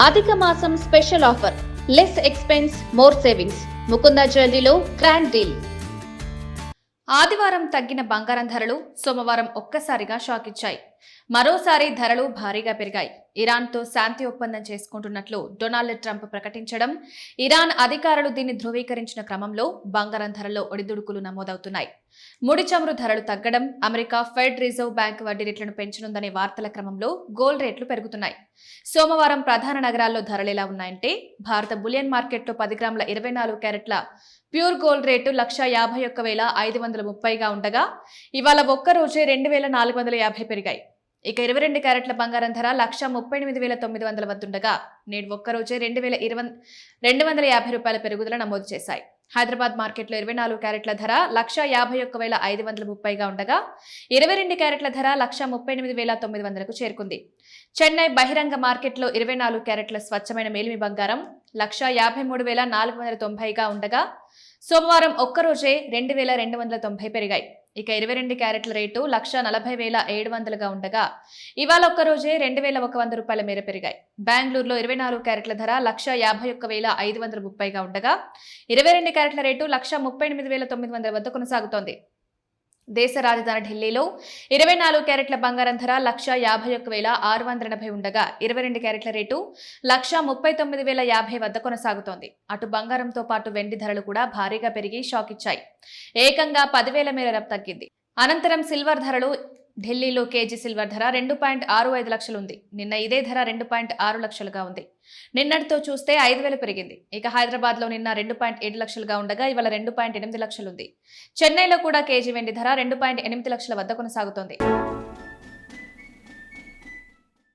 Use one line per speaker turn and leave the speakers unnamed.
అధిక మాసం special offer less expense more savings Mukunda జ్యువెలరీలో గ్రాండ్ డీల్. ఆదివారం తగ్గిన బంగారం ధరలు సోమవారం ఒక్కసారిగా షాక్ ఇచ్చాయి. మరోసారి ధరలు భారీగా పెరిగాయి. ఇరాన్తో శాంతి ఒప్పందం చేసుకుంటున్నట్లు డొనాల్డ్ ట్రంప్ ప్రకటించడం, ఇరాన్ అధికారులు దీన్ని ధృవీకరించిన క్రమంలో బంగారం ధరల్లో ఒడిదుడుకులు నమోదవుతున్నాయి. ముడి చమురు ధరలు తగ్గడం, అమెరికా ఫెడ్ రిజర్వ్ బ్యాంక్ వడ్డీ రేట్లను పెంచనుందనే వార్తల క్రమంలో గోల్డ్ రేట్లు పెరుగుతున్నాయి. సోమవారం ప్రధాన నగరాల్లో ధరలు ఎలా ఉన్నాయంటే, భారత బులియన్ మార్కెట్లో 10 గ్రాముల 24 క్యారెట్ల ప్యూర్ గోల్డ్ రేటు 1,51,530గా ఉండగా ఇవాళ ఒక్కరోజే 2,450 పెరిగాయి. ఇక 22 క్యారెట్ల బంగారం ధర 1,38,900 వద్దుండగా నేడు ఒక్కరోజే 2,250 రూపాయల పెరుగుదల నమోదు చేశాయి. హైదరాబాద్ మార్కెట్లో 24 క్యారెట్ల ధర 1,51,530గా ఉండగా 22 క్యారెట్ల ధర 1,38,900కు చేరుకుంది. చెన్నై బహిరంగ మార్కెట్లో 24 క్యారెట్ల స్వచ్ఛమైన మేలిమి బంగారం 1,53,490గా ఉండగా సోమవారం ఒక్కరోజే 2,290 పెరిగాయి. ఇక 22 క్యారెట్ల రేటు 1,40,700గా ఉండగా ఇవాళ ఒక్కరోజే 2,100 రూపాయల మేర పెరిగాయి. బెంగళూరులో 24 క్యారెట్ల ధర 1,51,530గా ఉండగా 22 క్యారెట్ల రేటు 1,38,900 వద్ద కొనసాగుతోంది. దేశ రాజధాని ఢిల్లీలో 24 క్యారెట్ల బంగారం ధర 1,51,680 ఉండగా 22 క్యారెట్ల రేటు 1,39,050 వద్ద కొనసాగుతోంది. అటు బంగారంతో పాటు వెండి ధరలు కూడా భారీగా పెరిగి షాక్ ఇచ్చాయి. ఏకంగా 10,000 మేర తగ్గింది. అనంతరం సిల్వర్ ధరలు ఢిల్లీలో కేజీ సిల్వర్ ధర 2.65 లక్షలు ఉంది. నిన్న ఇదే ధర 2.6 లక్షలుగా ఉంది. నిన్నటితో చూస్తే 5,000 పెరిగింది. ఇక హైదరాబాద్ లో నిన్న 2.7 లక్షలుగా ఉండగా ఇవాళ 2.8 లక్షలుంది. చెన్నైలో కూడా కేజీ వెండి ధర 2.8 లక్షల వద్ద కొనసాగుతోంది.